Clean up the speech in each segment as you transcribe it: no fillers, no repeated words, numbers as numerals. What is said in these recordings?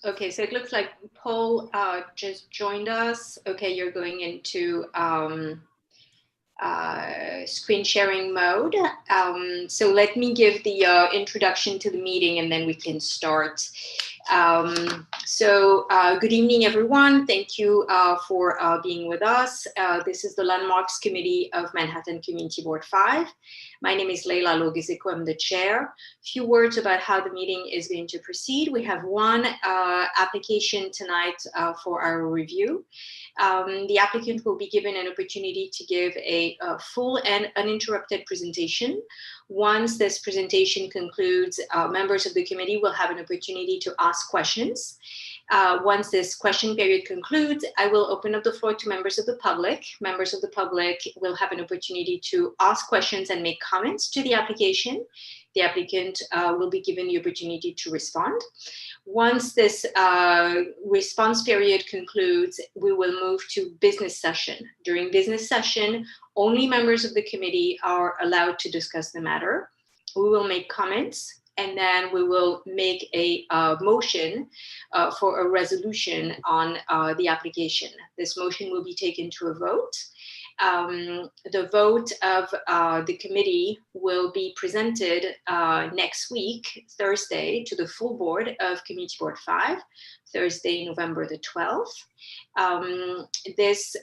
Okay, so it looks like Paul just joined us. Okay, you're going into screen sharing mode. So let me give the introduction to the meeting and then we can start. Good evening, everyone. Thank you for being with us. This is the Landmarks Committee of Manhattan Community Board 5. My name is Leila Logizeko, I'm the chair. Few words about how the meeting is going to proceed. We have one application tonight for our review. The applicant will be given an opportunity to give a full and uninterrupted presentation. Once this presentation concludes, members of the committee will have an opportunity to ask questions. Once this question period concludes, I will open up the floor to members of the public. Members of the public will have an opportunity to ask questions and make comments to the application. The applicant will be given the opportunity to respond. Once this response period concludes, we will move to business session. During business session, only members of the committee are allowed to discuss the matter. We will make comments, and then we will make a motion for a resolution on the application. This motion will be taken to a vote. The vote of the committee will be presented next week, Thursday, to the full board of Community Board 5, Thursday, November the 12th. This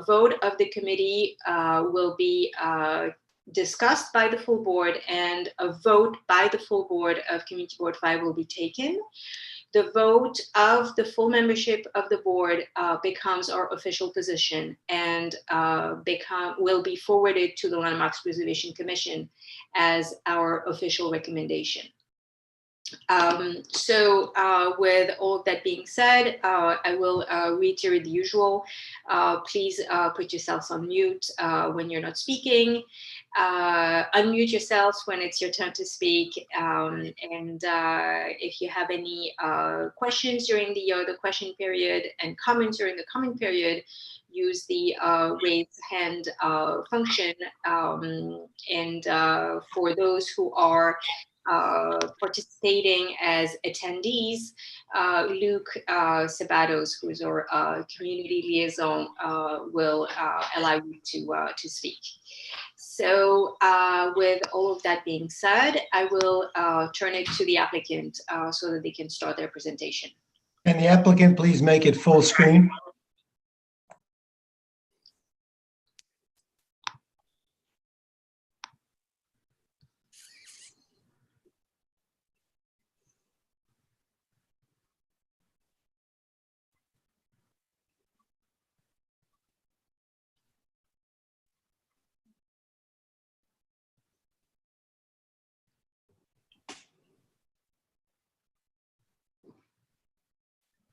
vote of the committee will be discussed by the full board, and a vote by the full board of Community Board 5 will be taken. The vote of the full membership of the board becomes our official position and will be forwarded to the Landmarks Preservation Commission as our official recommendation. With all of that being said, I will reiterate the usual. Please put yourselves on mute when you're not speaking. Unmute yourselves when it's your turn to speak. If you have any questions during the question period and comments during the comment period, use the raise hand function. For those who are participating as attendees, Luke Sabatos, who's our community liaison, will allow you to speak. So with all of that being said, I will turn it to the applicant so that they can start their presentation. Can the applicant please make it full screen?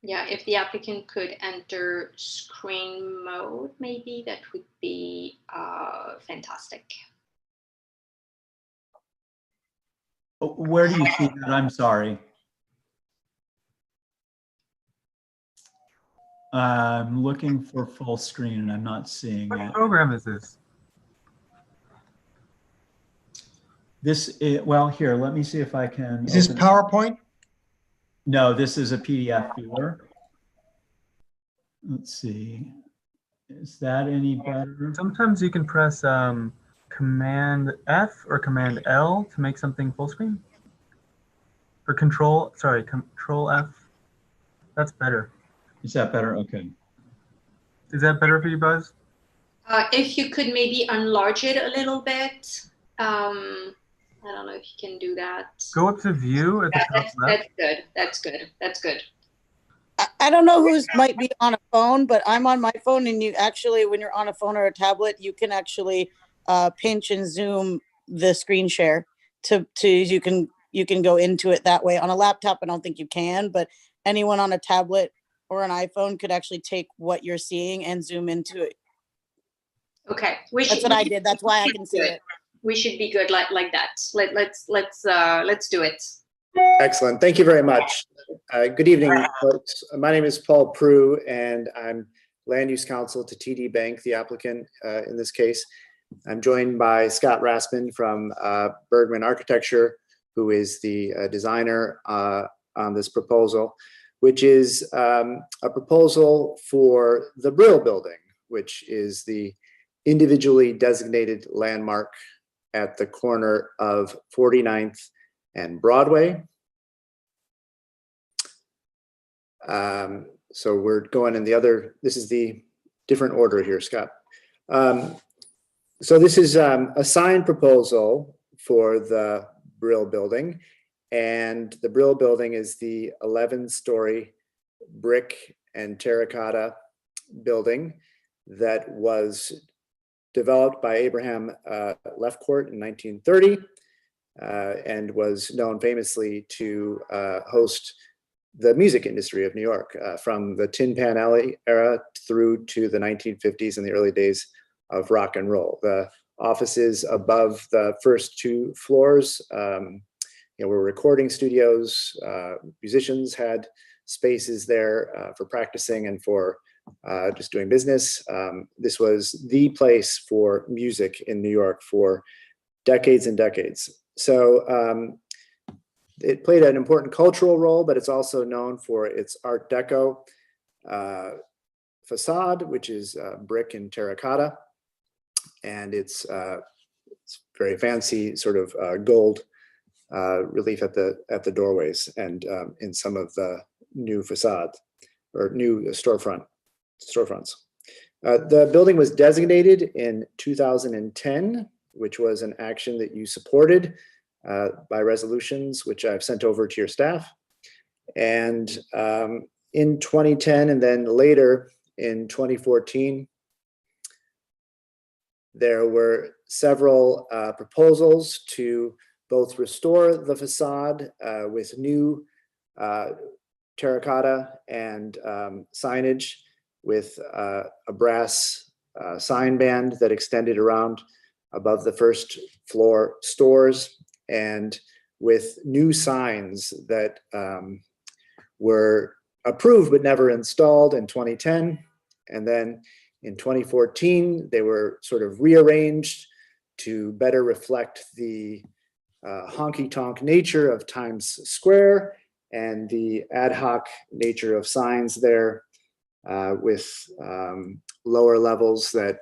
Yeah, if the applicant could enter screen mode, maybe that would be fantastic. Where do you see that? I'm sorry. I'm looking for full screen and I'm not seeing it. What program is this? This is, well, here, let me see if I can. Is this PowerPoint? No, this is a PDF viewer. Let's see. Is that any better? Sometimes you can press Command F or Command L to make something full screen. Or Control F. That's better. Is that better? Okay. Is that better for you, Buzz? If you could maybe enlarge it a little bit. I don't know if you can do that. Go up to View at the top left. That's good. That's good. That's good. I don't know who's might be on a phone, but I'm on my phone, and you actually, when you're on a phone or a tablet, you can actually pinch and zoom the screen share to you can go into it that way. On a laptop, I don't think you can, but anyone on a tablet or an iPhone could actually take what you're seeing and zoom into it. Okay, that's what I did. That's why I can see it. We should be good like that. Let's do it. Excellent. Thank you very much. Good evening, folks. My name is Paul Prue, and I'm Land Use Counsel to TD Bank, the applicant in this case. I'm joined by Scott Raspin from Bergman Architecture, who is the designer on this proposal. which is a proposal for the Brill Building, which is the individually designated landmark at the corner of 49th and Broadway. So we're going in the other, this is the different order here, Scott. So this is a sign proposal for the Brill Building, and the Brill Building is the 11-story brick and terracotta building that was developed by Abraham Lefcourt in 1930 and was known famously to host the music industry of New York from the Tin Pan Alley era through to the 1950s and the early days of rock and roll. The offices above the first 2 floors were recording studios. Musicians had spaces there for practicing and for just doing business. This was the place for music in New York for decades and decades. So it played an important cultural role, but it's also known for its Art Deco facade, which is brick and terracotta. And it's very fancy sort of gold relief at the doorways and in some of the new facades or new storefronts. The building was designated in 2010, which was an action that you supported by resolutions, which I've sent over to your staff. And in 2010 and then later in 2014, there were several proposals to both restore the facade with new terracotta and signage with a brass sign band that extended around above the first floor stores, and with new signs that were approved but never installed in 2010. And then in 2014, they were sort of rearranged to better reflect the honky-tonk nature of Times Square and the ad hoc nature of signs there with lower levels that,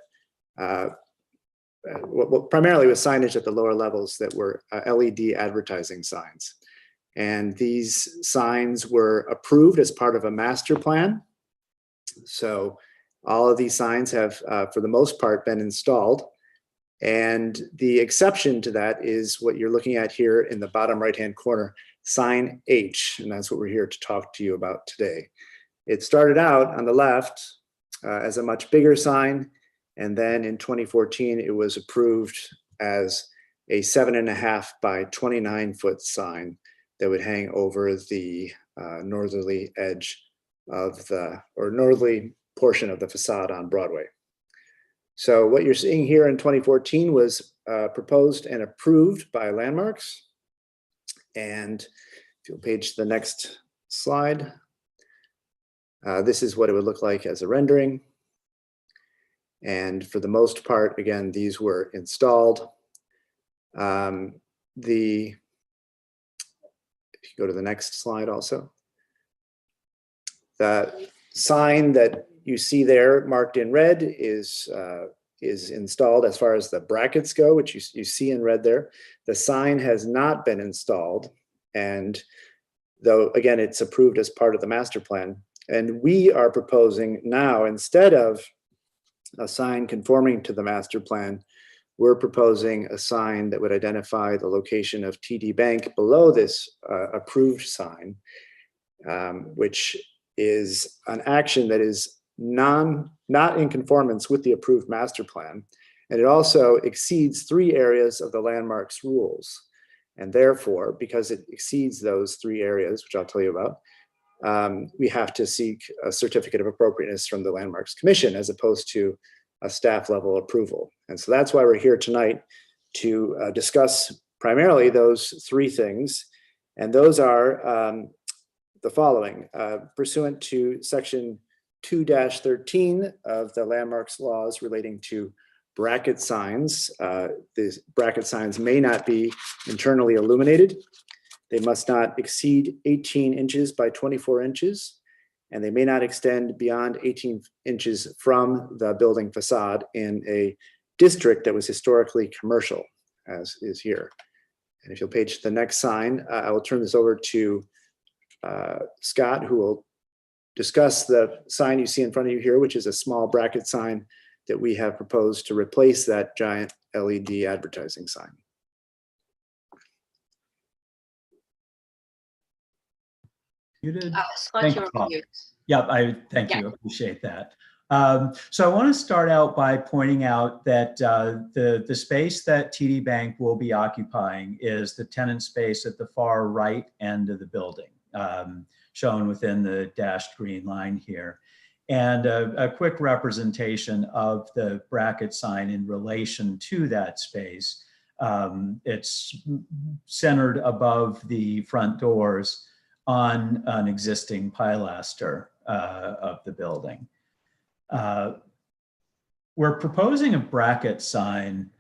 primarily with signage at the lower levels that were LED advertising signs. And these signs were approved as part of a master plan. So all of these signs have, for the most part, been installed. And the exception to that is what you're looking at here in the bottom right-hand corner, sign H, and that's what we're here to talk to you about today. It started out on the left as a much bigger sign, and then in 2014, it was approved as a 7.5 by 29 foot sign that would hang over the northerly edge of the, or northerly portion of the facade on Broadway. So what you're seeing here in 2014 was proposed and approved by Landmarks. And if you'll page to the next slide, this is what it would look like as a rendering. And for the most part, again, these were installed. If you go to the next slide also, the sign that you see there marked in red is installed as far as the brackets go, which you see in red there. The sign has not been installed, and though again it's approved as part of the master plan. And we are proposing now, instead of a sign conforming to the master plan, we're proposing a sign that would identify the location of TD Bank below this approved sign, which is an action that is not in conformance with the approved master plan. And it also exceeds 3 areas of the landmarks rules. And therefore, because it exceeds those 3 areas, which I'll tell you about, we have to seek a certificate of appropriateness from the Landmarks Commission as opposed to a staff level approval. And so that's why we're here tonight to discuss primarily those 3 things. And those are the following. Pursuant to section 2-13 of the landmarks laws relating to bracket signs, these bracket signs may not be internally illuminated. They must not exceed 18 inches by 24 inches, and they may not extend beyond 18 inches from the building facade in a district that was historically commercial, as is here. And if you'll page the next sign, I will turn this over to Scott, who will discuss the sign you see in front of you here, which is a small bracket sign that we have proposed to replace that giant LED advertising sign. You did. Scott, Thank you're you, on Paul. mute. Yep, I thank you. Appreciate that. So I want to start out by pointing out that the space that TD Bank will be occupying is the tenant space at the far right end of the building, shown within the dashed green line here. And a quick representation of the bracket sign in relation to that space. It's centered above the front doors on an existing pilaster of the building. We're proposing a bracket sign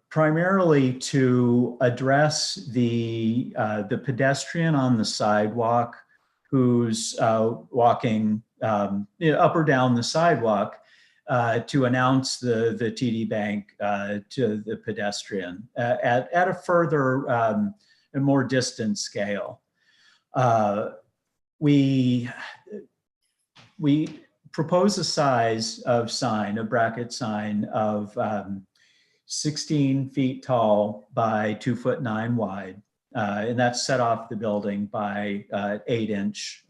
primarily to address the pedestrian on the sidewalk who's walking up or down the sidewalk to announce the TD Bank to the pedestrian at a further and more distant scale. We propose a size of sign, a bracket sign of 16 feet tall by 2'9" wide. And that's set off the building by 8-inch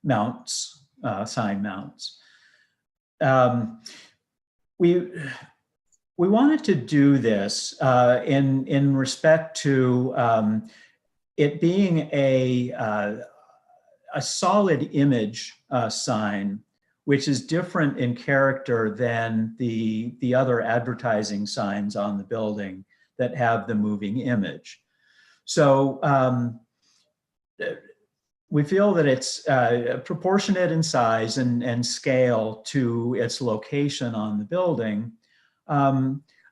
mounts, sign mounts. We wanted to do this in respect to it being a solid image sign, which is different in character than the other advertising signs on the building that have the moving image. So we feel that it's proportionate in size and scale to its location on the building.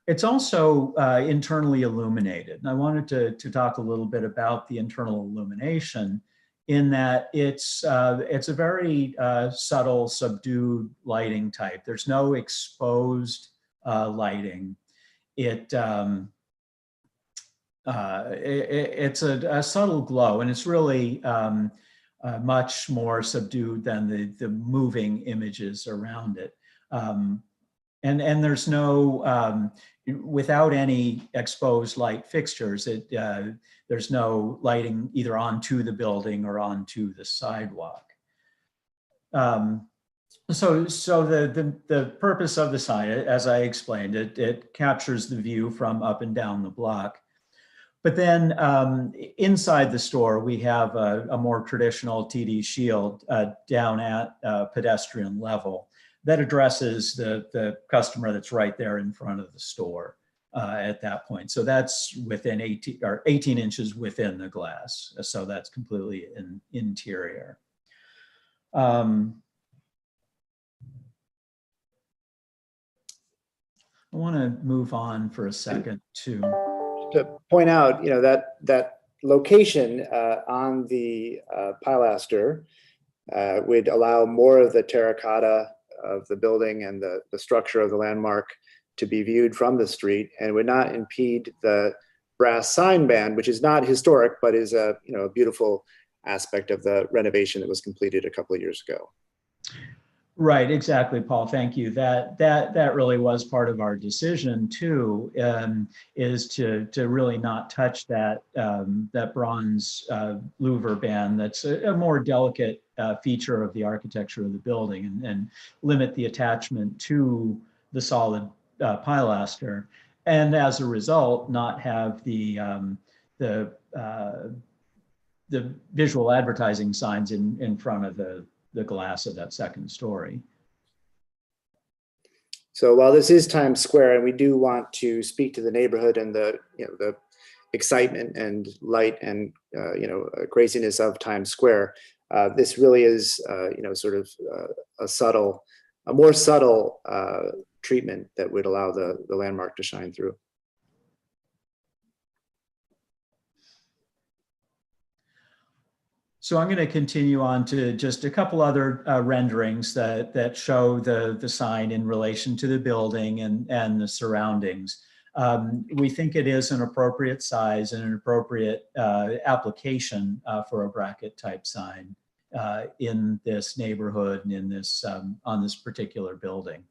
It's also internally illuminated. And I wanted to talk a little bit about the internal illumination in that it's a very subtle, subdued lighting type. There's no exposed lighting. It's a subtle glow, and it's really much more subdued than the moving images around it. And there's no, without any exposed light fixtures, there's no lighting either onto the building or onto the sidewalk. So the purpose of the sign, as I explained, it captures the view from up and down the block. But then inside the store, we have a more traditional TD shield down at pedestrian level that addresses the customer that's right there in front of the store at that point. So that's within 18 inches within the glass. So that's completely interior. I want to move on for a second to point out, that location on the pilaster would allow more of the terracotta of the building and the structure of the landmark to be viewed from the street, and would not impede the brass sign band, which is not historic, but is a beautiful aspect of the renovation that was completed a couple of years ago. Right, exactly, Paul. Thank you. That really was part of our decision too, is to really not touch that bronze louver band. That's a more delicate feature of the architecture of the building, and limit the attachment to the solid pilaster, and as a result, not have the visual advertising signs in front of the glass of that second story. So while this is Times Square, and we do want to speak to the neighborhood and the excitement and light and craziness of Times Square, this really is sort of a more subtle treatment that would allow the landmark to shine through. So I'm going to continue on to just a couple other renderings that show the sign in relation to the building and the surroundings. We think it is an appropriate size and an appropriate application for a bracket type sign in this neighborhood and in this on this particular building.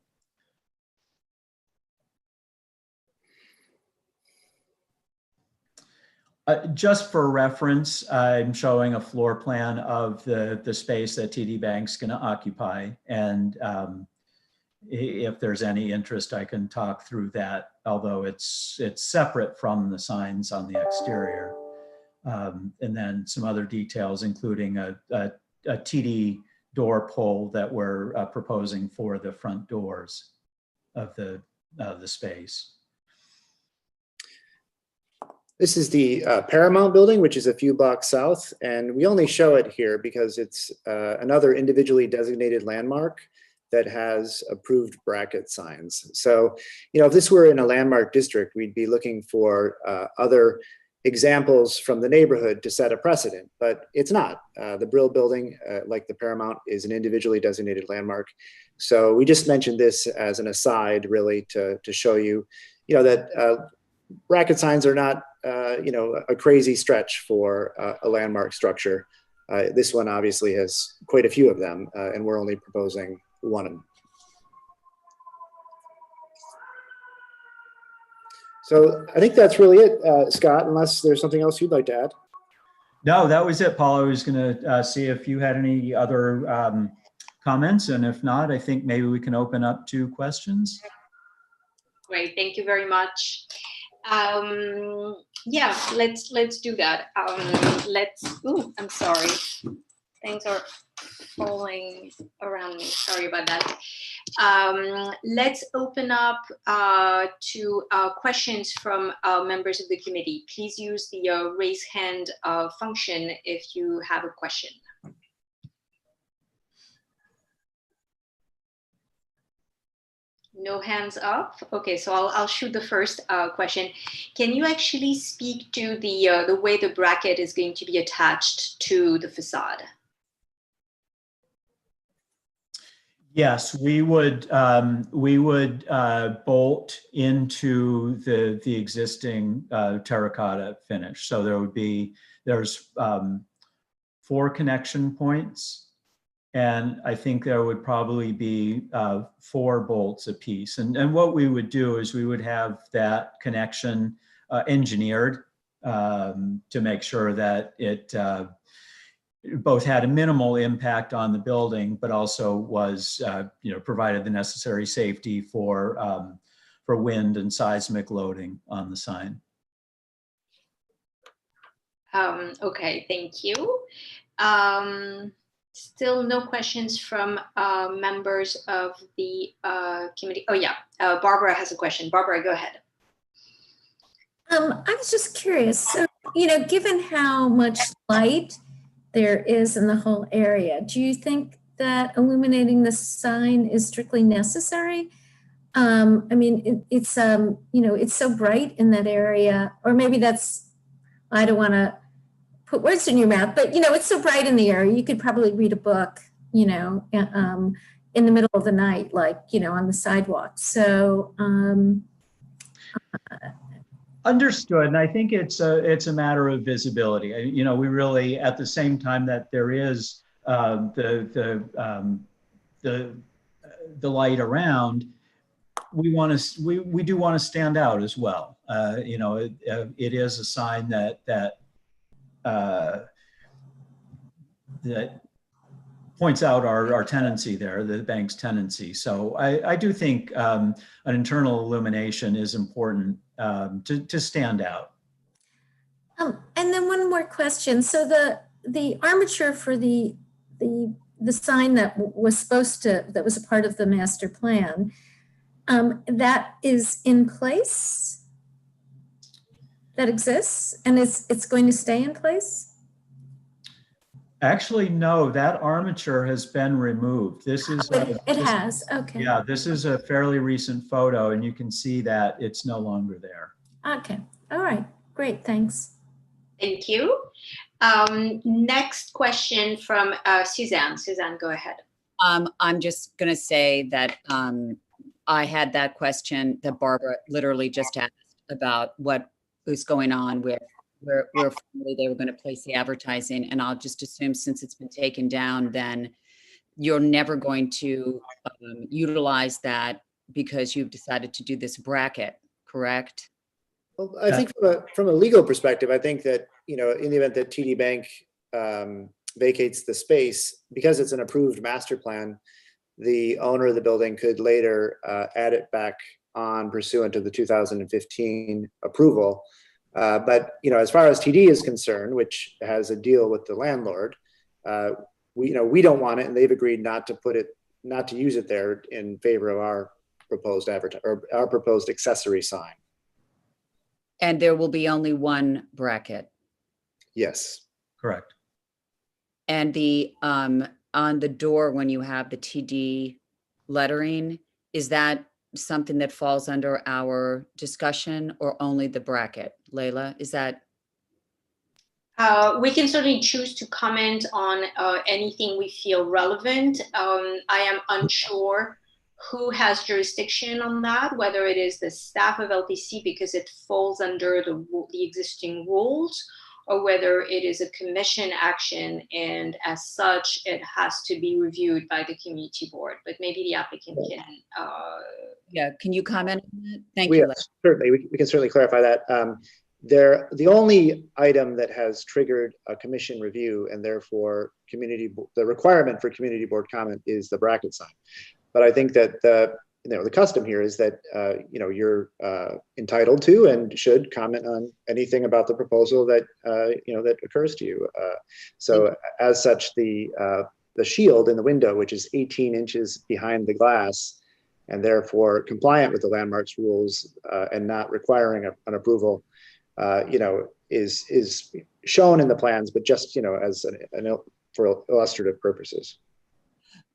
Just for reference, I'm showing a floor plan of the space that TD Bank's going to occupy. And if there's any interest, I can talk through that, although it's separate from the signs on the exterior. And then some other details, including a TD door pull that we're proposing for the front doors of the space. This is the Paramount building, which is a few blocks south, and we only show it here because it's another individually designated landmark that has approved bracket signs. So, you know, if this were in a landmark district, we'd be looking for other examples from the neighborhood to set a precedent, but it's not. The Brill Building, like the Paramount, is an individually designated landmark. So we just mentioned this as an aside, really, to show you, you know, that bracket signs are not, you know, a crazy stretch for a landmark structure. This one obviously has quite a few of them, and we're only proposing one of them. So I think that's really it, Scott, unless there's something else you'd like to add. No, that was it, Paul. I was going to see if you had any other comments, and if not, I think maybe we can open up to questions. Great, thank you very much. Yeah, let's do that. Ooh, I'm sorry. Things are falling around me. Sorry about that. Let's open up to questions from members of the committee. Please use the raise hand function if you have a question. No hands up. Okay, so I'll shoot the first question. Can you actually speak to the way the bracket is going to be attached to the facade? Yes, we would bolt into the existing terracotta finish. So there's 4 connection points. And I think there would probably be 4 bolts apiece. And what we would do is we would have that connection engineered to make sure that it both had a minimal impact on the building, but also was, you know, provided the necessary safety for wind and seismic loading on the sign. Okay, thank you. Still no questions from members of the committee. Oh yeah, Barbara has a question. Barbara, go ahead. I was just curious. So, you know, given how much light there is in the whole area, do you think that illuminating the sign is strictly necessary? I mean, it's you know, it's so bright in that area, or maybe that's, I don't want to put words in your mouth, but you know, it's so bright in the area, you could probably read a book, you know, in the middle of the night, like, you know, on the sidewalk. So understood, and I think it's a matter of visibility. You know, we really, at the same time that there is the light around, we do want to stand out as well. You know, it is a sign that points out our tenancy there, the bank's tenancy. So I do think an internal illumination is important to stand out. and then one more question. So the armature for the sign that was that was a part of the master plan, that is in place? That exists and it's going to stay in place? Actually, no, that armature has been removed. This is it has, okay. Yeah, this is a fairly recent photo, and you can see that it's no longer there. Okay, all right, great, thanks. Thank you. Next question from Suzanne. Suzanne, go ahead. I'm just going to say that I had that question that Barbara literally just asked about what was going on with where finally they were going to place the advertising. And I'll just assume since it's been taken down, then you're never going to utilize that because you've decided to do this bracket, correct? Well, I think from a legal perspective, I think that, in the event that TD Bank vacates the space, because it's an approved master plan, the owner of the building could later add it back on pursuant to the 2015 approval. But, as far as TD is concerned, which has a deal with the landlord, we don't want it, and they've agreed not to use it there in favor of our proposed our proposed accessory sign. And there will be only one bracket. Yes. Correct. And the on the door, when you have the TD lettering, is that something that falls under our discussion or only the bracket? Layla, is that? We can certainly choose to comment on anything we feel relevant. I am unsure who has jurisdiction on that, whether it is the staff of LPC because it falls under the existing rules, or whether it is a commission action, and as such, it has to be reviewed by the community board. But maybe the applicant can. Yeah, can you comment on that? Thank you. Certainly, we can certainly clarify that. The only item that has triggered a commission review and therefore the requirement for community board comment is the bracket sign. But I think that the custom here is that you're entitled to and should comment on anything about the proposal that that occurs to you. So as such, the shield in the window, which is 18 inches behind the glass, and therefore compliant with the landmarks rules and not requiring an approval, is shown in the plans, but just as for illustrative purposes.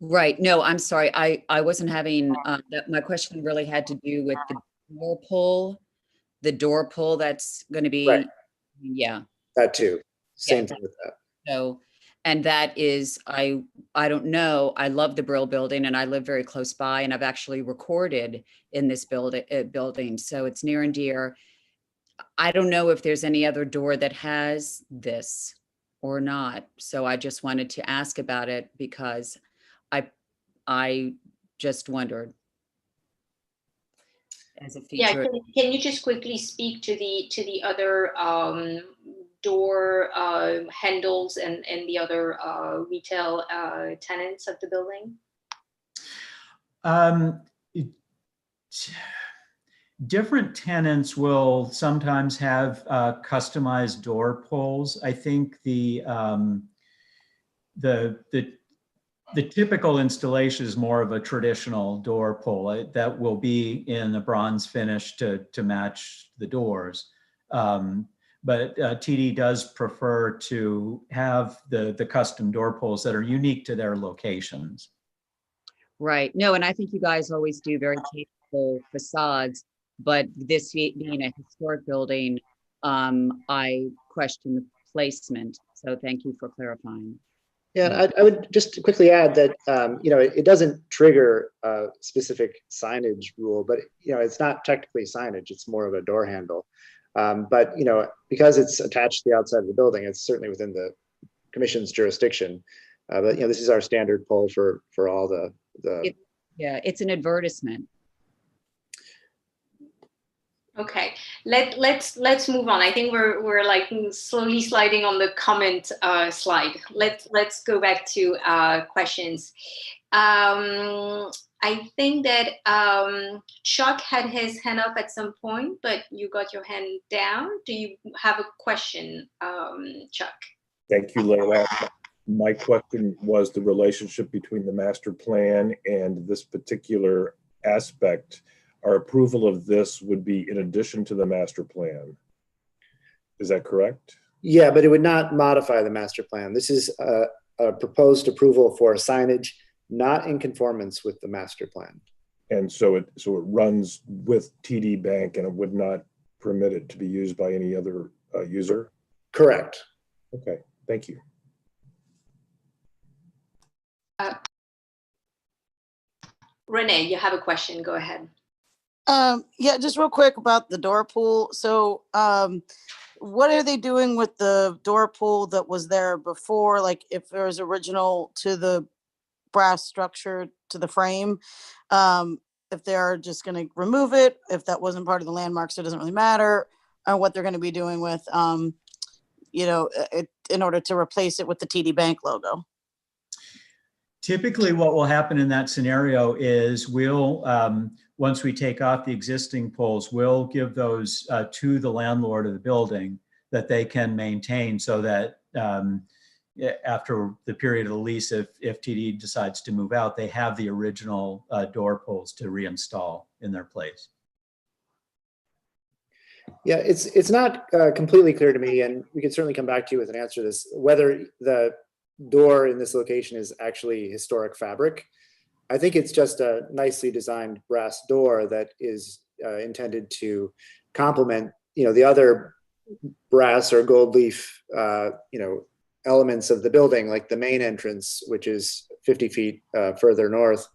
Right. No, I'm sorry. I wasn't having my question really had to do with the door pull that's going to be. Right. Yeah. That too. Same thing with that. So, and that is, I don't know. I love the Brill Building and I live very close by, and I've actually recorded in this building. So it's near and dear. I don't know if there's any other door that has this or not. So I just wanted to ask about it because I just wondered as a feature. Yeah, can you just quickly speak to the other door handles and the other retail tenants of the building? Different tenants will sometimes have customized door pulls. I think the typical installation is more of a traditional door pull that will be in a bronze finish to match the doors. But TD does prefer to have the custom door pulls that are unique to their locations. Right. No, and I think you guys always do very capable facades, but this being a historic building, I question the placement. So thank you for clarifying. Yeah, I would just quickly add that it doesn't trigger a specific signage rule, but it's not technically signage; it's more of a door handle. But because it's attached to the outside of the building, it's certainly within the commission's jurisdiction. But this is our standard pull for all the. Yeah, it's an advertisement. Okay, let's move on. I think we're like slowly sliding on the comment slide. Let's go back to questions. I think that Chuck had his hand up at some point, but you got your hand down. Do you have a question, Chuck? Thank you, Layla. My question was the relationship between the master plan and this particular aspect. Our approval of this would be in addition to the master plan. Is that correct? Yeah, but it would not modify the master plan. This is a proposed approval for signage not in conformance with the master plan. And so it runs with TD Bank and it would not permit it to be used by any other user? Correct. Okay, Thank you. Renee, you have a question. Go ahead. Yeah, just real quick about the door pool. So, what are they doing with the door pool that was there before? Like, if it was original to the brass structure to the frame, if they're just going to remove it, if that wasn't part of the landmark, so it doesn't really matter, or what they're going to be doing with, you know, in order to replace it with the TD Bank logo. Typically, what will happen in that scenario is we'll, once we take off the existing poles, we'll give those to the landlord of the building that they can maintain, so that after the period of the lease, if TD decides to move out, they have the original door poles to reinstall in their place. Yeah, it's not completely clear to me, and we can certainly come back to you with an answer to this, whether the door in this location is actually historic fabric. I think it's just a nicely designed brass door that is intended to complement, you know, the other brass or gold leaf, you know, elements of the building, like the main entrance, which is 50 feet further north,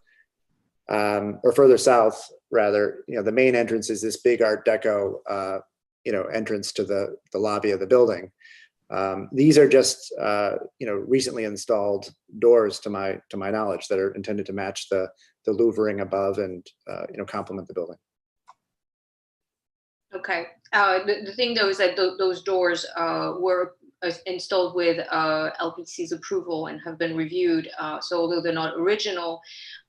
or further south, rather. You know, the main entrance is this big Art Deco, you know, entrance to the lobby of the building. These are just, you know, recently installed doors, to my knowledge, that are intended to match the louvering above and, you know, complement the building. Okay. The thing though is that those doors were installed with LPC's approval and have been reviewed. So although they're not original,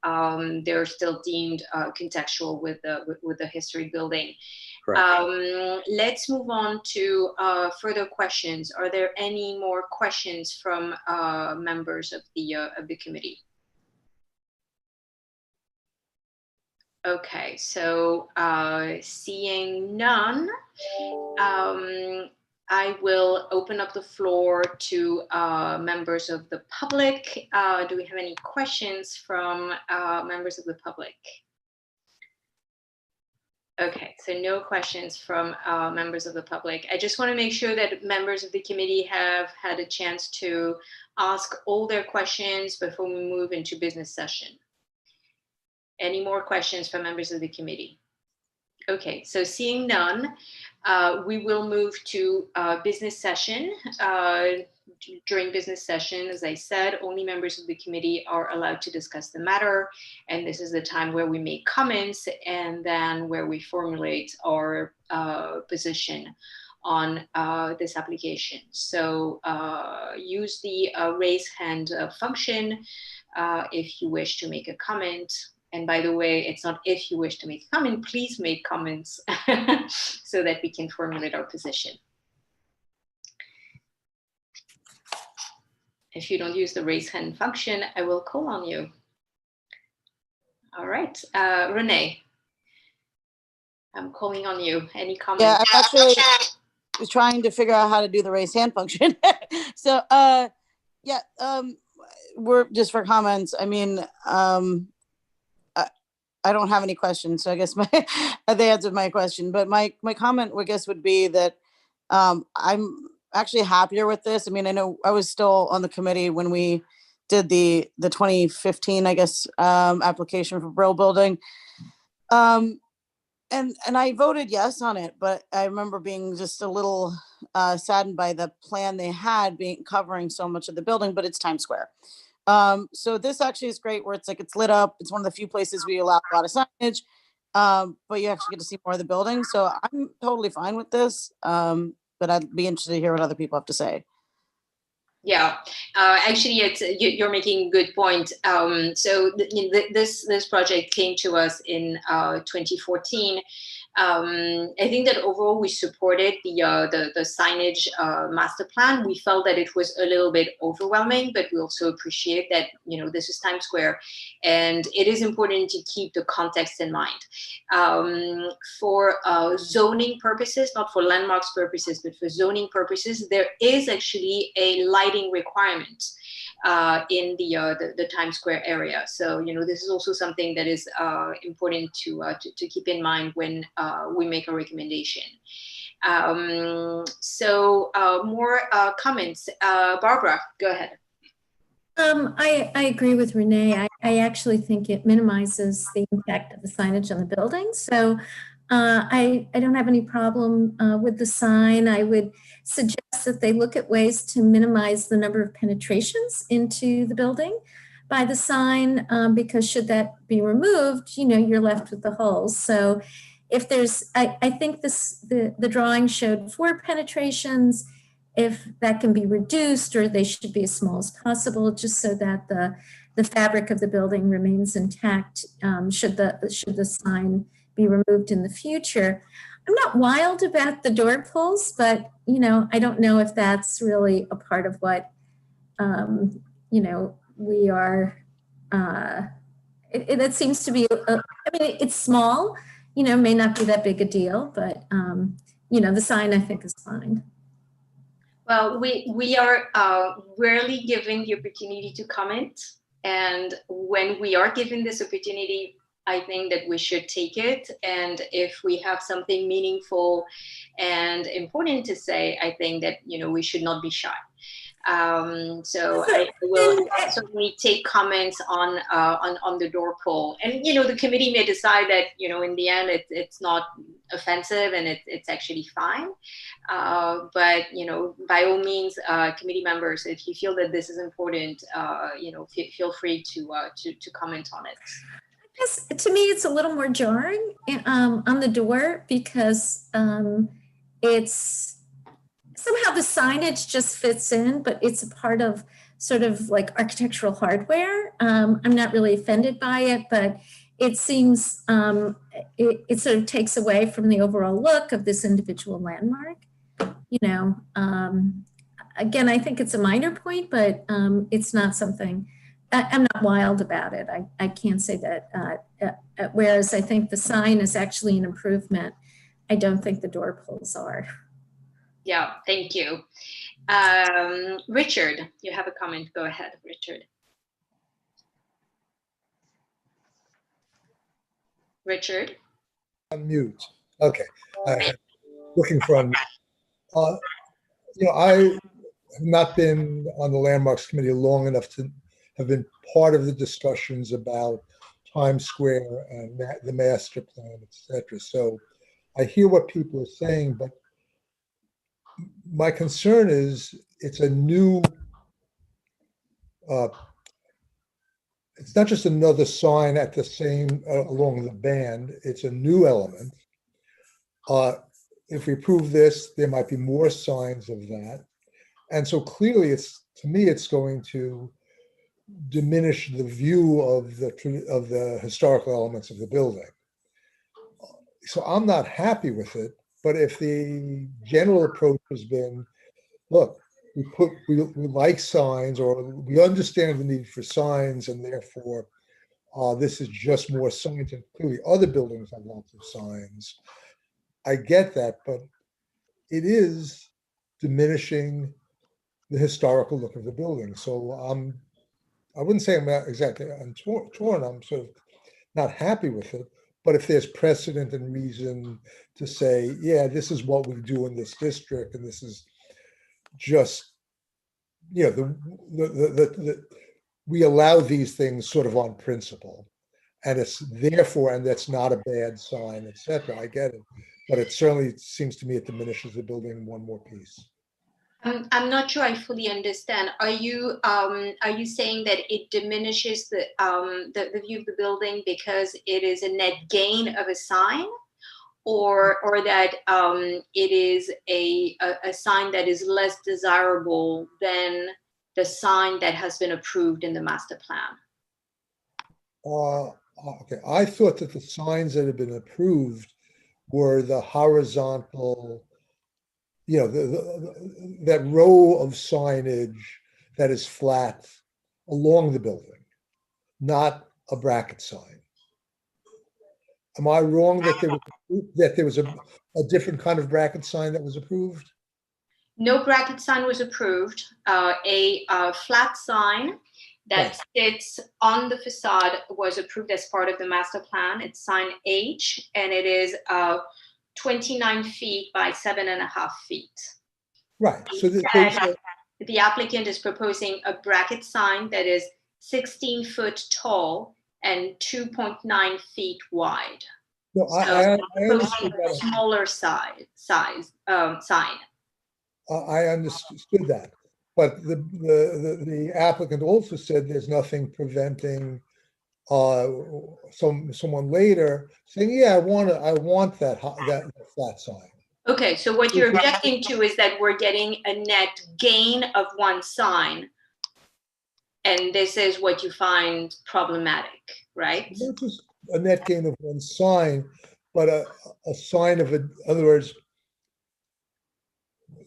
they're still deemed contextual with the history building. Let's move on to further questions. Are there any more questions from members of the committee? Okay, so seeing none, I will open up the floor to members of the public. Do we have any questions from members of the public? Okay, so no questions from members of the public. I just want to make sure that members of the committee have had a chance to ask all their questions before we move into business session. Any more questions from members of the committee? Okay, so seeing none, we will move to business session. During business session, as I said, only members of the committee are allowed to discuss the matter. And this is the time where we make comments and then where we formulate our position on this application. So use the raise hand function if you wish to make a comment. And by the way, it's not if you wish to make a comment, please make comments so that we can formulate our position. If you don't use the raise hand function, I will call on you. All right, Renee, I'm calling on you. Any comments? Yeah, I'm actually trying to figure out how to do the raise hand function. So, yeah, we're just for comments. I mean, I don't have any questions, so I guess they answered my question. But my comment, I guess, would be that I'm actually happier with this. I mean, I know I was still on the committee when we did the 2015, I guess, application for Brill Building, and I voted yes on it. But I remember being just a little saddened by the plan they had covering so much of the building, but it's Times Square. So this actually is great, where it's like it's lit up. It's one of the few places we allow a lot of signage, but you actually get to see more of the building. So I'm totally fine with this, but I'd be interested to hear what other people have to say. Yeah, actually, you're making a good point. So this project came to us in 2014. I think that overall we supported the signage master plan. We felt that it was a little bit overwhelming, but we also appreciate that, you know, this is Times Square, and it is important to keep the context in mind. For zoning purposes, not for landmarks purposes, but for zoning purposes, there is actually a lighting requirement in the Times Square area. So, you know, this is also something that is important to keep in mind when we make a recommendation. More comments. Barbara, go ahead. I agree with Renee. I actually think it minimizes the impact of the signage on the building. So I don't have any problem with the sign. I would suggest that they look at ways to minimize the number of penetrations into the building by the sign, because should that be removed, you're left with the holes. So if there's, I think the drawing showed 4 penetrations. If that can be reduced, or they should be as small as possible, just so that the fabric of the building remains intact, should the sign be removed in the future. I'm not wild about the door pulls, but I don't know if that's really a part of what we are. It seems to be. I mean, it's small. May not be that big a deal, but the sign I think is fine. Well, we are rarely given the opportunity to comment. And when we are given this opportunity, I think that we should take it. And if we have something meaningful and important to say, I think that, we should not be shy. So I will certainly take comments on the door pull, and the committee may decide that in the end it's not offensive and it's actually fine. But by all means, committee members, if you feel that this is important, feel free to comment on it. I guess to me it's a little more jarring on the door, because it's. Somehow the signage just fits in, but it's a part of sort of like architectural hardware. I'm not really offended by it, but it seems it sort of takes away from the overall look of this individual landmark. Again, I think it's a minor point, but it's not something, I'm not wild about it. I can't say that. Whereas I think the sign is actually an improvement. I don't think the door pulls are. Yeah, thank you. Richard, you have a comment. Go ahead, Richard. Richard? Unmute. Okay. Looking for unmute. I have not been on the Landmarks Committee long enough to have been part of the discussions about Times Square and the master plan, etc. So I hear what people are saying, but my concern is it's a new, it's not just another sign at the same, along the band, it's a new element. If we approve this, there might be more signs of that. And so clearly to me, it's going to diminish the view of the historical elements of the building. So I'm not happy with it. But if the general approach has been, look, we like signs, or we understand the need for signs, and therefore this is just more signs, and clearly other buildings have lots of signs. I get that, but it is diminishing the historical look of the building. So I wouldn't say I'm exactly torn. I'm sort of not happy with it. But if there's precedent and reason to say, yeah, this is what we do in this district, and this is just, we allow these things sort of on principle, and it's therefore, and that's not a bad sign, etc. I get it, but it certainly seems to me it diminishes the building one more piece. I'm not sure I fully understand. Are you saying that it diminishes the view of the building because it is a net gain of a sign, or that it is a sign that is less desirable than the sign that has been approved in the master plan? Okay, I thought that the signs that have been approved were the horizontal, that row of signage that is flat along the building, not a bracket sign. Am I wrong that there was a different kind of bracket sign that was approved? No bracket sign was approved. A flat sign that sits on the facade was approved as part of the master plan. It's sign H, and it is 29 feet by 7.5 feet. Right. So The applicant is proposing a bracket sign that is 16 foot tall and 2.9 feet wide. no, So I proposing understood a that. smaller sign. I understood that. But the applicant also said there's nothing preventing someone later saying, yeah, I want that flat sign. Okay, so what you're objecting to is that we're getting a net gain of one sign, and this is what you find problematic, right? Not just a net gain of one sign, but a sign of in other words,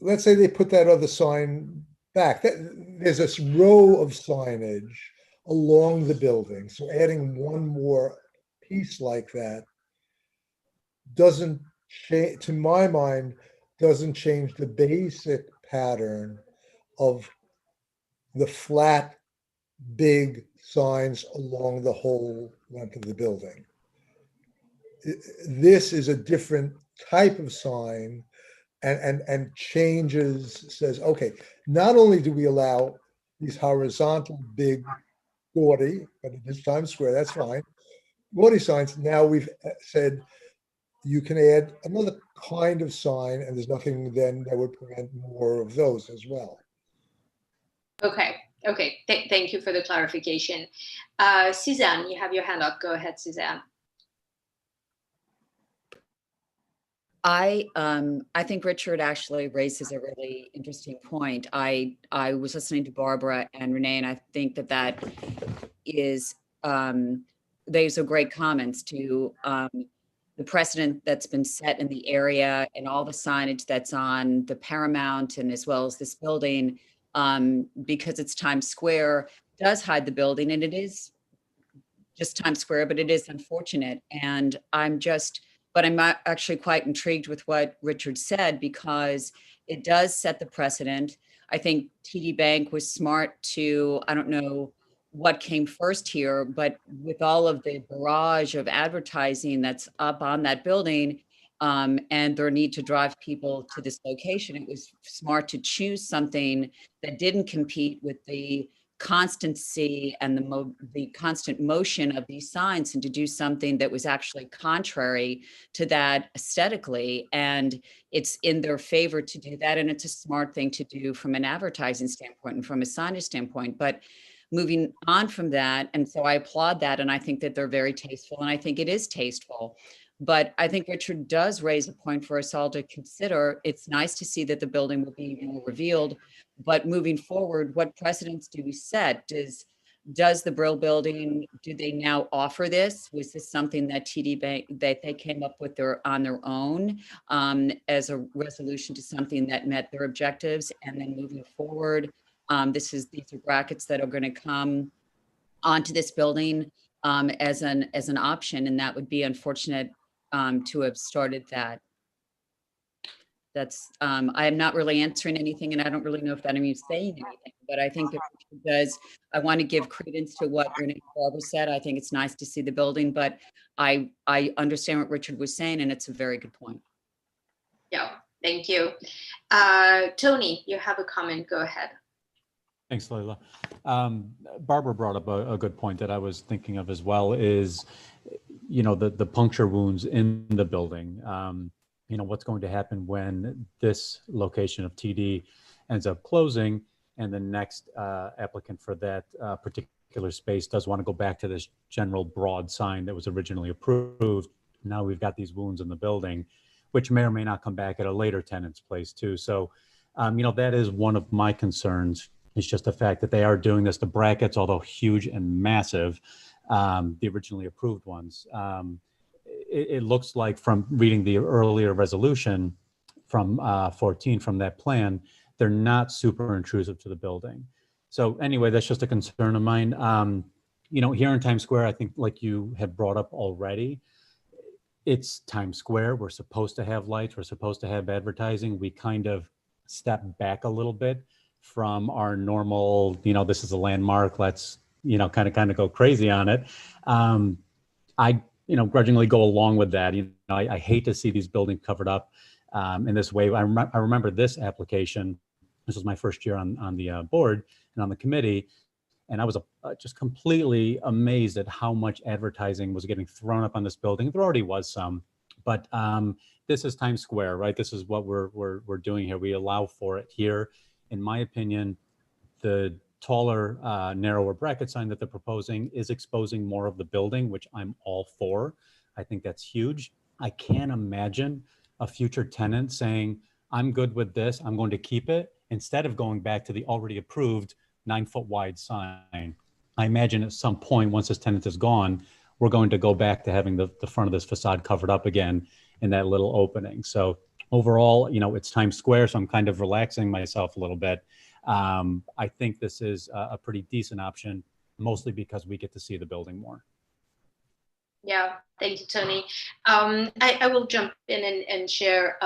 let's say they put that other sign back. There's this row of signage along the building. So adding one more piece like that doesn't change, to my mind, doesn't change the basic pattern of the flat, big signs along the whole length of the building. This is a different type of sign and changes, says, okay, not only do we allow these horizontal big gaudy, but it is Times Square, that's fine, gaudy signs, now we've said you can add another kind of sign and there's nothing then that would prevent more of those as well. Okay, thank you for the clarification. Suzanne, you have your hand up. Go ahead, Suzanne. I think Richard actually raises a really interesting point. I was listening to Barbara and Renee, and I think that is those are great comments to the precedent that's been set in the area and all the signage that's on the Paramount and as well as this building, because it's Times Square, does hide the building, and it is just Times Square, but it is unfortunate. And I'm actually quite intrigued with what Richard said, because it does set the precedent. I think TD Bank was smart to, I don't know what came first here, but with all of the barrage of advertising that's up on that building, and their need to drive people to this location, it was smart to choose something that didn't compete with the constancy and the constant motion of these signs, and to do something that was actually contrary to that aesthetically. And it's in their favor to do that. And it's a smart thing to do from an advertising standpoint and from a signage standpoint. But moving on from that, and so I applaud that, and I think that they're very tasteful, and I think it is tasteful. But I think Richard does raise a point for us all to consider. It's nice to see that the building will be more revealed, but moving forward, what precedents do we set? Does the Brill Building, do they now offer this? Was this something that TD Bank, that they came up with on their own as a resolution to something that met their objectives? And then moving forward, these are brackets that are going to come onto this building as an option, and that would be unfortunate to have started that. That's I am not really answering anything, and I don't really know if that means saying anything, but I think that Richard does. I want to give credence to what Renee Barbara said. I think it's nice to see the building, but I understand what Richard was saying, and it's a very good point. Yeah, thank you. Tony, you have a comment. Go ahead. Thanks, Leila. Barbara brought up a good point that I was thinking of as well, is, the puncture wounds in the building. What's going to happen when this location of TD ends up closing, and the next applicant for that particular space does want to go back to this general broad sign that was originally approved. Now we've got these wounds in the building, which may or may not come back at a later tenant's place too. So, that is one of my concerns. It's just the fact that they are doing this. The brackets, although huge and massive, the originally approved ones, it looks like, from reading the earlier resolution from 14 from that plan, they're not super intrusive to the building. So anyway, that's just a concern of mine. Here in Times Square, I think, like you have brought up already, it's Times Square. We're supposed to have lights. We're supposed to have advertising. We kind of step back a little bit from our normal, this is a landmark, let's, kind of go crazy on it. grudgingly go along with that. I hate to see these buildings covered up in this way. I remember this application. This was my first year on the board and on the committee. And I was just completely amazed at how much advertising was getting thrown up on this building. There already was some, but this is Times Square, right? This is what we're doing here. We allow for it here. In my opinion, the taller, narrower bracket sign that they're proposing is exposing more of the building, which I'm all for. I think that's huge. I can't imagine a future tenant saying, I'm good with this, I'm going to keep it, instead of going back to the already approved 9-foot wide sign. I imagine at some point, once this tenant is gone, we're going to go back to having the front of this facade covered up again in that little opening. So overall, it's Times Square, so I'm kind of relaxing myself a little bit. I think this is a pretty decent option, mostly because we get to see the building more. Yeah, thank you, Tony. I will jump in and share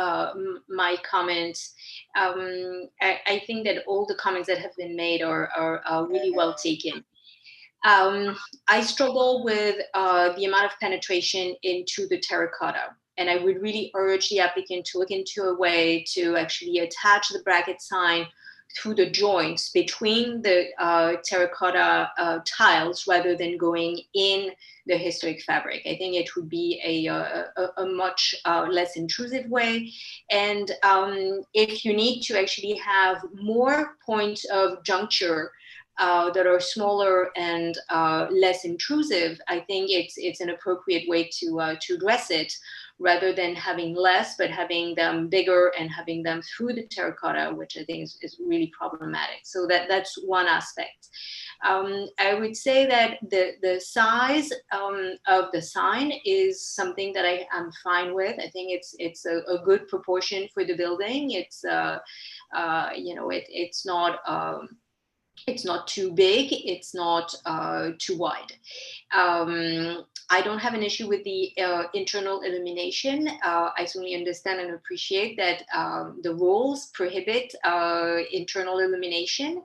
my comments. I think that all the comments that have been made are really well taken. I struggle with the amount of penetration into the terracotta. And I would really urge the applicant to look into a way to actually attach the bracket sign through the joints between the terracotta tiles rather than going in the historic fabric. I think it would be a much less intrusive way. And if you need to actually have more points of juncture that are smaller and less intrusive, I think it's an appropriate way to address it, rather than having less, but having them bigger and having them through the terracotta, which I think is really problematic. So that's one aspect. I would say that the size of the sign is something that I am fine with. I think it's a good proportion for the building. It's it's not too big. It's not too wide. I don't have an issue with the internal illumination. I certainly understand and appreciate that the rules prohibit internal illumination,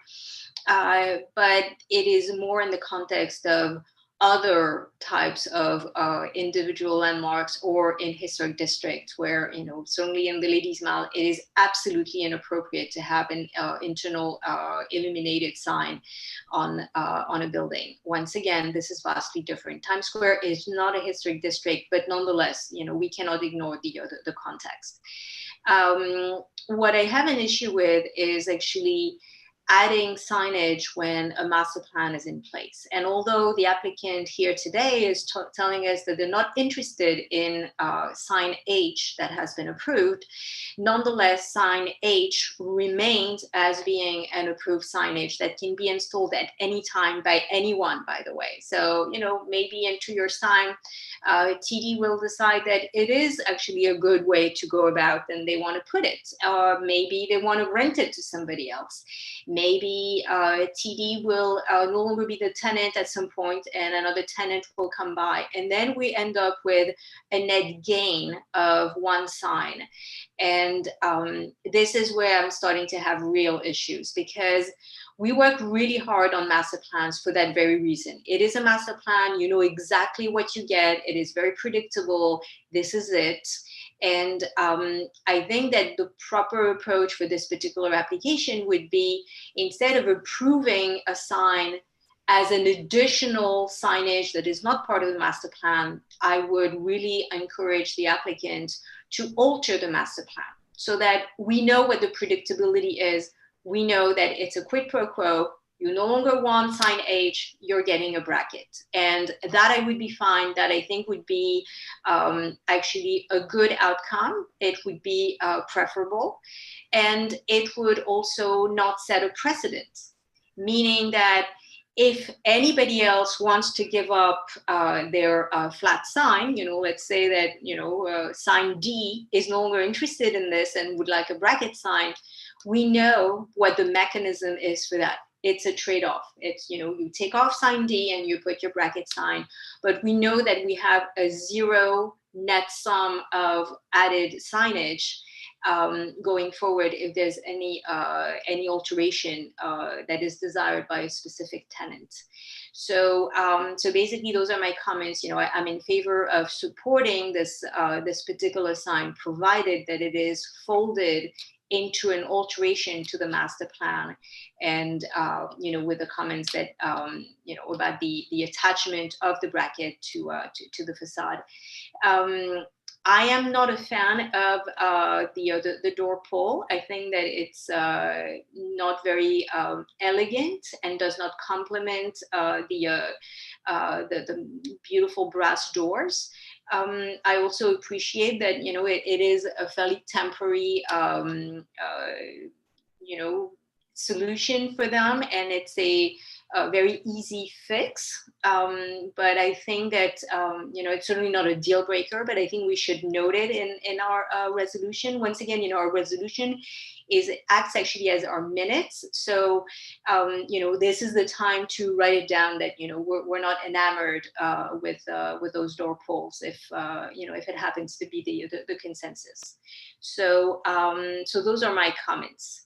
but it is more in the context of other types of individual landmarks or in historic districts where, certainly in the Ladies' Mile, it is absolutely inappropriate to have an internal illuminated sign on a building. Once again, this is vastly different. Times Square is not a historic district, but nonetheless, we cannot ignore the context. What I have an issue with is actually adding signage when a master plan is in place. And although the applicant here today is telling us that they're not interested in sign H that has been approved, nonetheless, sign H remains as being an approved signage that can be installed at any time by anyone, by the way. So, maybe in 2 years' time, TD will decide that it is actually a good way to go about and they want to put it. Maybe they want to rent it to somebody else. Maybe TD will no longer be the tenant at some point and another tenant will come by. And then we end up with a net gain of one sign. And this is where I'm starting to have real issues, because we work really hard on master plans for that very reason. It is a master plan. You know exactly what you get. It is very predictable. This is it. And I think that the proper approach for this particular application would be, instead of approving a sign as an additional signage that is not part of the master plan, I would really encourage the applicant to alter the master plan so that we know what the predictability is. We know that it's a quid pro quo. You no longer want sign H, you're getting a bracket. And that I would be fine. That I think would be actually a good outcome. It would be preferable. And it would also not set a precedent, meaning that if anybody else wants to give up their flat sign, let's say that, sign D is no longer interested in this and would like a bracket sign, we know what the mechanism is for that. It's a trade-off. It's, you take off sign D and you put your bracket sign, but we know that we have a zero net sum of added signage going forward if there's any alteration that is desired by a specific tenant. So so basically those are my comments. I'm in favor of supporting this this particular sign, provided that it is folded into an alteration to the master plan, and with the comments that about the attachment of the bracket to the facade. I am not a fan of the door pole. I think that it's not very elegant and does not complement the beautiful brass doors. I also appreciate that it is a fairly temporary solution for them, and it's a very easy fix. But I think that it's certainly not a deal breaker, but I think we should note it in our resolution. Once again, our resolution acts actually as our minutes. So this is the time to write it down that we're not enamored with those door polls if if it happens to be the consensus. So so those are my comments.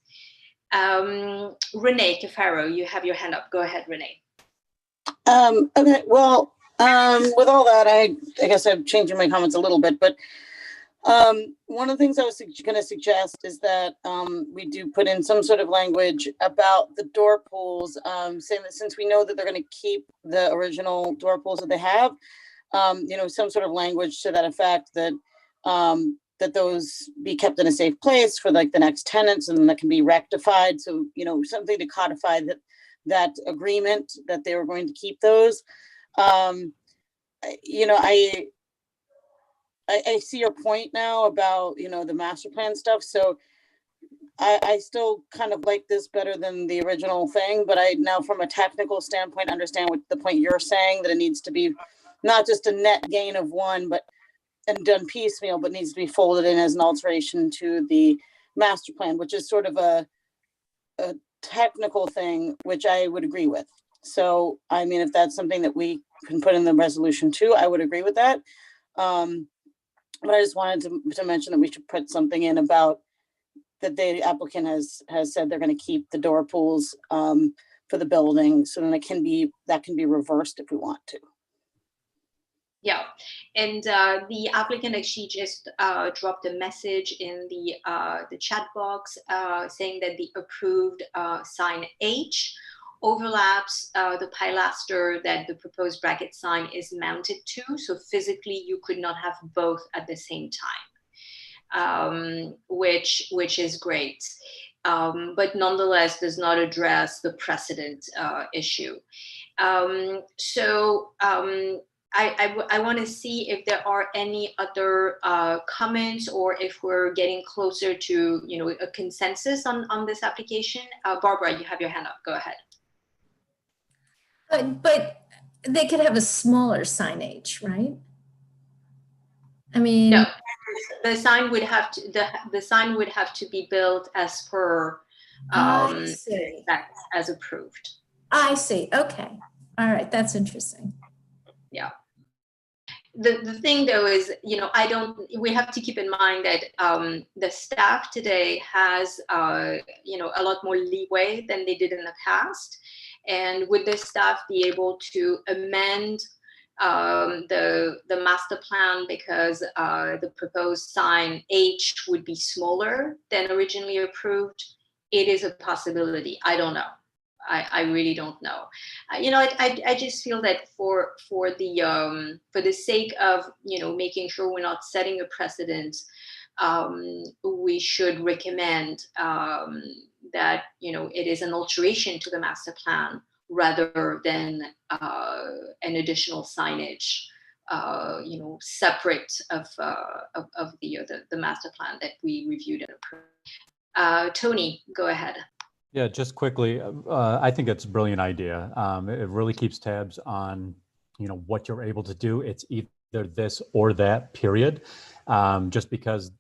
Renee Cafaro, you have your hand up. Go ahead, Renee. Okay, well, with all that, I guess I'm changing my comments a little bit, but one of the things I was going to suggest is that we do put in some sort of language about the door pulls, saying that since we know that they're going to keep the original door pulls that they have, some sort of language to that effect, that that those be kept in a safe place for like the next tenants, and that can be rectified. So, something to codify that agreement that they were going to keep those. I see your point now about, the master plan stuff. So I still kind of like this better than the original thing, but I now from a technical standpoint, understand what the point you're saying, that it needs to be not just a net gain of one, but and done piecemeal, but needs to be folded in as an alteration to the master plan, which is sort of a technical thing, which I would agree with. So, I mean, if that's something that we can put in the resolution too, I would agree with that. But I just wanted to mention that we should put something in about that the applicant has said they're going to keep the door pulls for the building, so then that can be reversed if we want to. Yeah, and the applicant actually just dropped a message in the chat box saying that the approved sign H overlaps the pilaster that the proposed bracket sign is mounted to. So physically, you could not have both at the same time, which is great, but nonetheless does not address the precedent issue. I want to see if there are any other comments, or if we're getting closer to a consensus on this application. Barbara, you have your hand up. Go ahead. But they could have a smaller signage, right? I mean, no, the sign would have to the sign would have to be built as per that as approved. I see. Okay. All right. That's interesting. Yeah. The thing though is, we have to keep in mind that the staff today has, a lot more leeway than they did in the past. And would the staff be able to amend the master plan because the proposed sign H would be smaller than originally approved? It is a possibility. I don't know. I really don't know. I just feel that for the sake of making sure we're not setting a precedent, we should recommend that it is an alteration to the master plan rather than an additional signage, separate of the master plan that we reviewed and approved. Tony, go ahead. Yeah, just quickly, I think it's a brilliant idea. It really keeps tabs on, what you're able to do. It's either this or that, period. Just because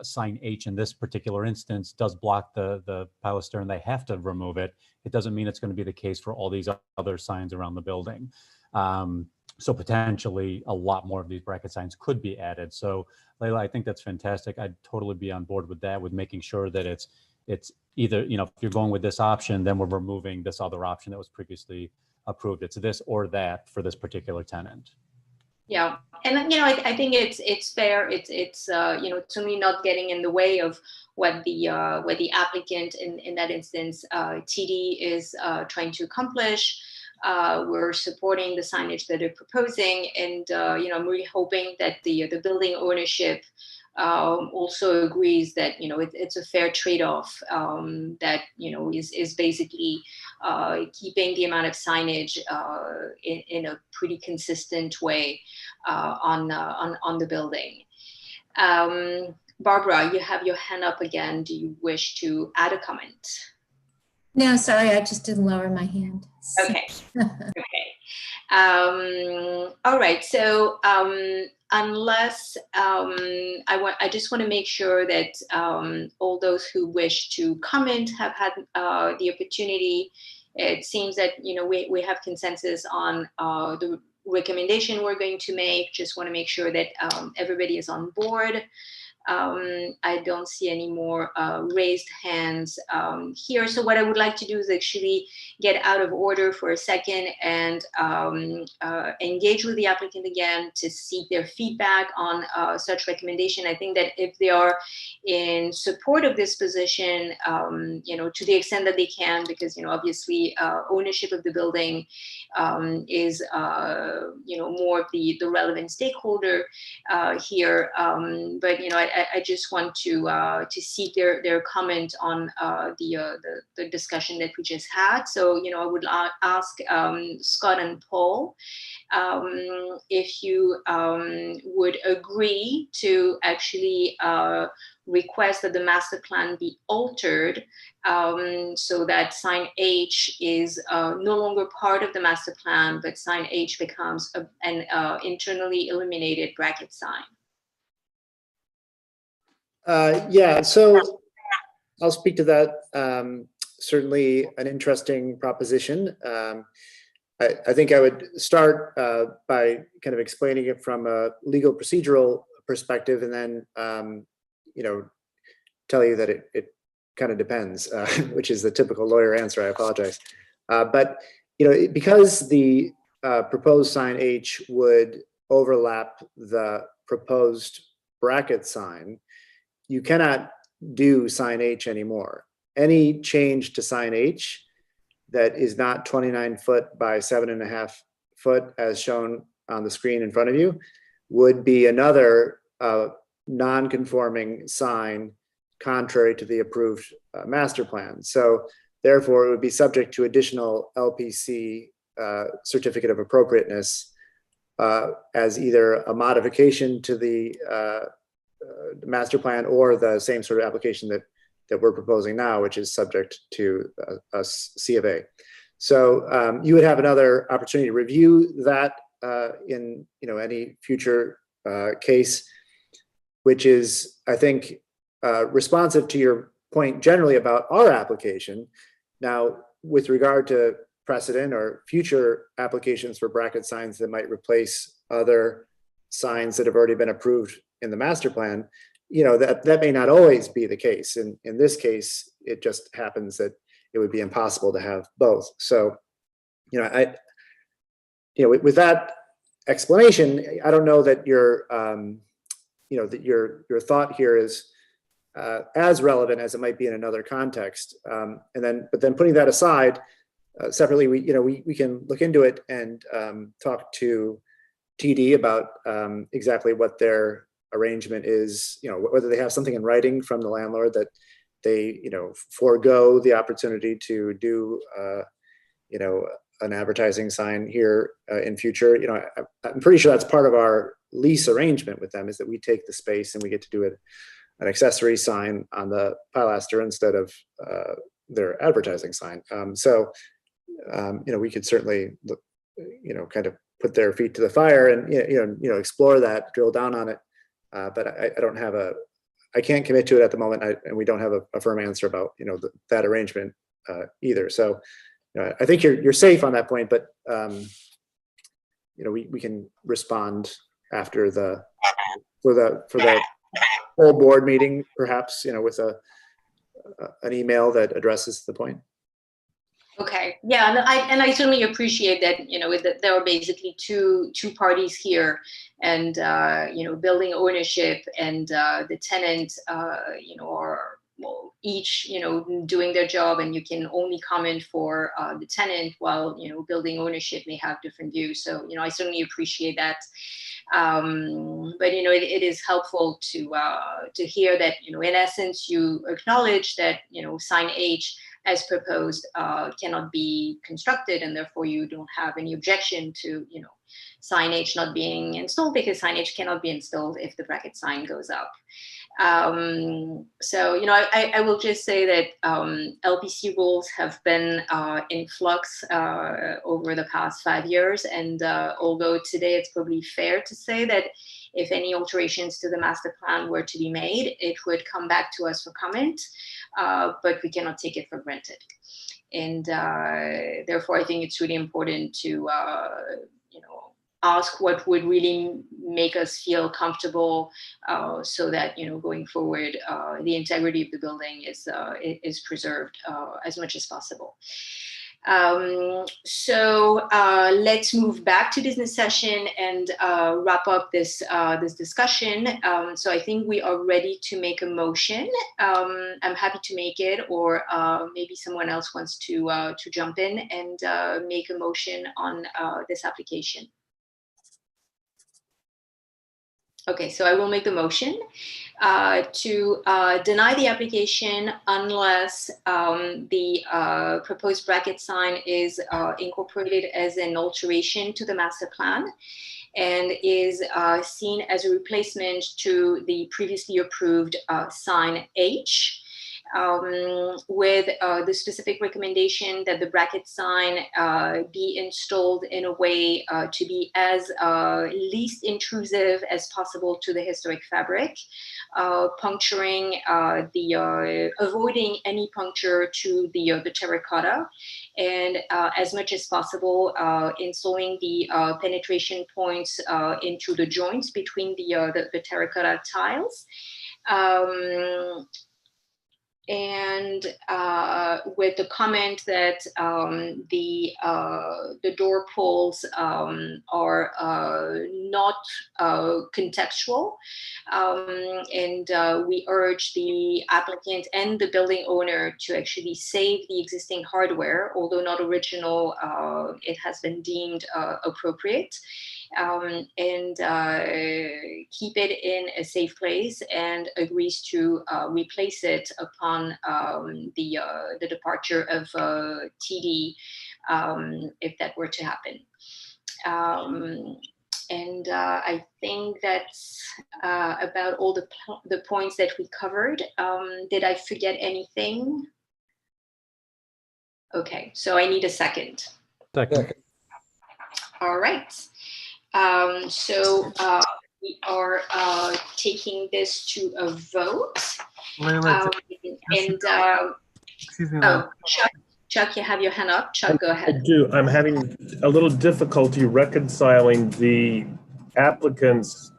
sign H in this particular instance does block the pilaster and they have to remove it, it doesn't mean it's going to be the case for all these other signs around the building. So potentially a lot more of these bracket signs could be added. So Layla, I think that's fantastic. I'd totally be on board with that, with making sure that it's either, you know, if you're going with this option, then we're removing this other option that was previously approved. It's this or that for this particular tenant. Yeah, and you know, I think it's fair. It's you know, to me, not getting in the way of what the applicant in that instance, TD, is trying to accomplish. We're supporting the signage that they're proposing, and you know, I'm really hoping that the building ownership also agrees that, you know, it's a fair trade-off, that, you know, is basically keeping the amount of signage in a pretty consistent way on the building. Barbara, you have your hand up again. Do you wish to add a comment? No, sorry, I just didn't lower my hand. Okay. Okay. All right. So unless I just want to make sure that all those who wish to comment have had the opportunity. It seems that, you know, we have consensus on the recommendation we're going to make. Just want to make sure that everybody is on board. I don't see any more raised hands here. So what I would like to do is actually get out of order for a second and engage with the applicant again to seek their feedback on such recommendation. I think that if they are in support of this position, you know, to the extent that they can, because, you know, obviously ownership of the building is, you know, more of the relevant stakeholder here. But, you know, I just want to seek their comment on the discussion that we just had. So, you know, I would ask Scott and Paul if you would agree to actually request that the master plan be altered so that sign H is no longer part of the master plan, but sign H becomes an internally illuminated bracket sign. Yeah, so I'll speak to that. Certainly an interesting proposition. I think I would start by kind of explaining it from a legal procedural perspective, and then you know, tell you that it kind of depends, which is the typical lawyer answer. I apologize, but you know, because the proposed sign H would overlap the proposed bracket sign, you cannot do sign H anymore. Any change to sign H that is not 29 foot by 7.5 foot, as shown on the screen in front of you, would be another non-conforming sign contrary to the approved master plan. So therefore, it would be subject to additional LPC certificate of appropriateness as either a modification to the master plan or the same sort of application that we're proposing now, which is subject to a C of A. So you would have another opportunity to review that in, you know, any future case, which is, I think, responsive to your point generally about our application. Now, with regard to precedent or future applications for bracket signs that might replace other signs that have already been approved in the master plan, you know, that may not always be the case. In this case, it just happens that it would be impossible to have both. So, you know, with that explanation, I don't know that your, you know, that your thought here is as relevant as it might be in another context. But then putting that aside, separately, we can look into it and talk to TD about exactly what their arrangement is, you know, whether they have something in writing from the landlord that they, you know, forego the opportunity to do, you know, an advertising sign here in future. You know, I'm pretty sure that's part of our lease arrangement with them, is that we take the space and we get to do an accessory sign on the pilaster instead of their advertising sign. So, you know, we could certainly, you know, kind of put their feet to the fire and, you know, explore that, drill down on it. But I don't have a I can't commit to it at the moment, and we don't have a firm answer about, you know, that arrangement either. So I think you're safe on that point, but you know, we can respond after for the whole board meeting, perhaps, you know, with an email that addresses the point. Okay, yeah, and I certainly appreciate that, you know, that there are basically two parties here, and you know, building ownership and the tenant, you know, are, well, each, you know, doing their job, and you can only comment for the tenant, while, you know, building ownership may have different views. So, you know, I certainly appreciate that. But, you know, it is helpful to hear that, you know, in essence, you acknowledge that, you know, sign H as proposed cannot be constructed, and therefore you don't have any objection to, you know, signage not being installed, because signage cannot be installed if the bracket sign goes up. So, you know, I will just say that LPC rules have been in flux over the past 5 years, and although today it's probably fair to say that if any alterations to the master plan were to be made, it would come back to us for comment, but we cannot take it for granted. And therefore, I think it's really important to, you know, ask what would really make us feel comfortable, so that, you know, going forward, the integrity of the building is preserved as much as possible. So let's move back to business session and wrap up this discussion. So I think we are ready to make a motion. I'm happy to make it, or maybe someone else wants to jump in and make a motion on this application. Okay, so I will make the motion to deny the application unless the proposed bracket sign is incorporated as an alteration to the master plan and is seen as a replacement to the previously approved sign H. With the specific recommendation that the bracket sign be installed in a way to be as least intrusive as possible to the historic fabric, puncturing avoiding any puncture to the terracotta, and as much as possible installing the penetration points into the joints between the terracotta tiles. And with the comment that the door pulls are not contextual, and we urge the applicant and the building owner to actually save the existing hardware, although not original, it has been deemed appropriate. And keep it in a safe place, and agrees to replace it upon the departure of TD, if that were to happen. And I think that's about all the points that we covered. Did I forget anything? Okay, so I need a second. Second. All right. So we are taking this to a vote. Excuse me. Oh, Chuck, you have your hand up. Chuck, go ahead. I do. I'm having a little difficulty reconciling the applicant's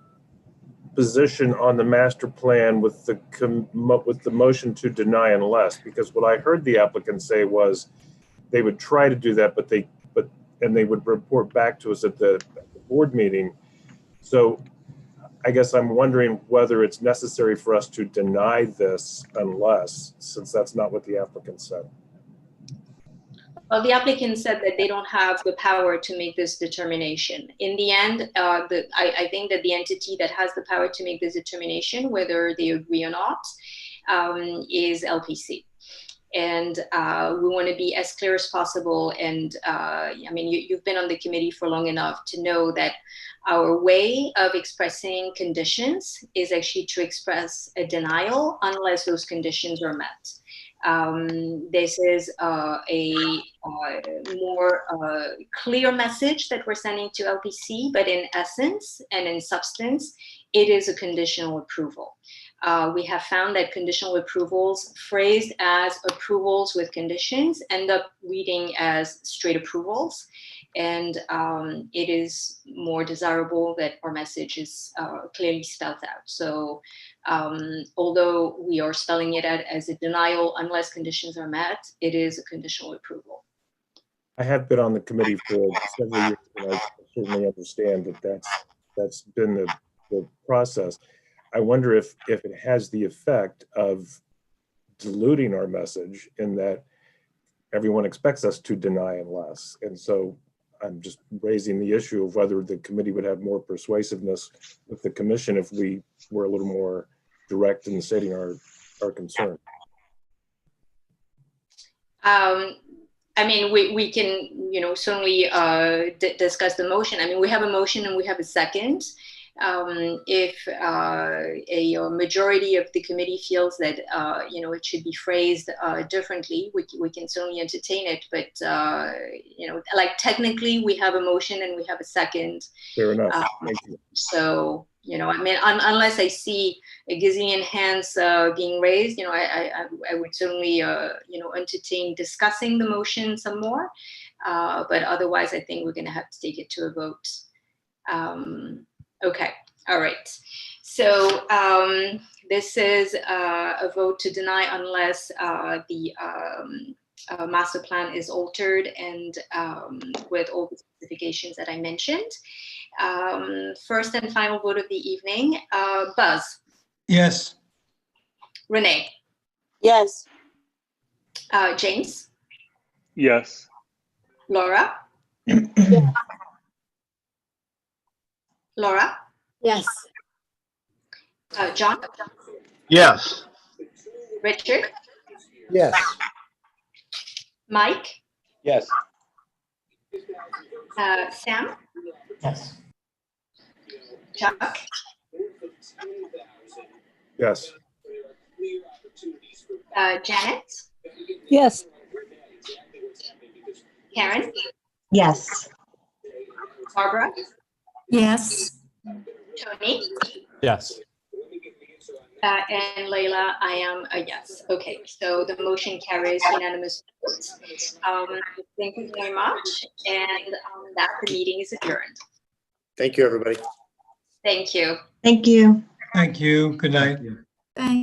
position on the master plan with the motion to deny unless, because what I heard the applicant say was they would try to do that, and they would report back to us at the board meeting. So I guess I'm wondering whether it's necessary for us to deny this unless, since that's not what the applicant said. Well, the applicant said that they don't have the power to make this determination. In the end, I think that the entity that has the power to make this determination, whether they agree or not, is LPC. And we want to be as clear as possible. And I mean, you've been on the committee for long enough to know that our way of expressing conditions is actually to express a denial unless those conditions are met. This is a more clear message that we're sending to LPC, but in essence and in substance, it is a conditional approval. We have found that conditional approvals phrased as approvals with conditions end up reading as straight approvals. And it is more desirable that our message is clearly spelled out. So although we are spelling it out as a denial unless conditions are met, it is a conditional approval. I have been on the committee for several years, and I certainly understand that that's been the process. I wonder if it has the effect of diluting our message in that everyone expects us to deny unless. And so I'm just raising the issue of whether the committee would have more persuasiveness with the commission if we were a little more direct in stating our concern. I mean, we can, certainly discuss the motion. I mean, we have a motion and we have a second. If a majority of the committee feels that, it should be phrased differently, we can certainly entertain it. But, like technically we have a motion and we have a second. Fair enough. Thank you. So, I mean, unless I see a gazillion hands being raised, I would certainly, entertain discussing the motion some more. But otherwise, I think we're going to have to take it to a vote. Okay. All right. So this is a vote to deny unless the master plan is altered and with all the specifications that I mentioned. First and final vote of the evening. Buzz. Yes. Renee. Yes. James. Yes. Laura. Laura. Yes. John. Yes. Richard. Yes. Mike. Yes. Sam. Yes. Chuck. Yes. Janet. Yes. Karen. Yes. Barbara. Yes. Tony. Yes. And Layla, I am a yes. Okay, so the motion carries unanimous votes. Thank you very much. And that the meeting is adjourned. Thank you, everybody. Thank you. Thank you. Thank you. Good night. Thanks.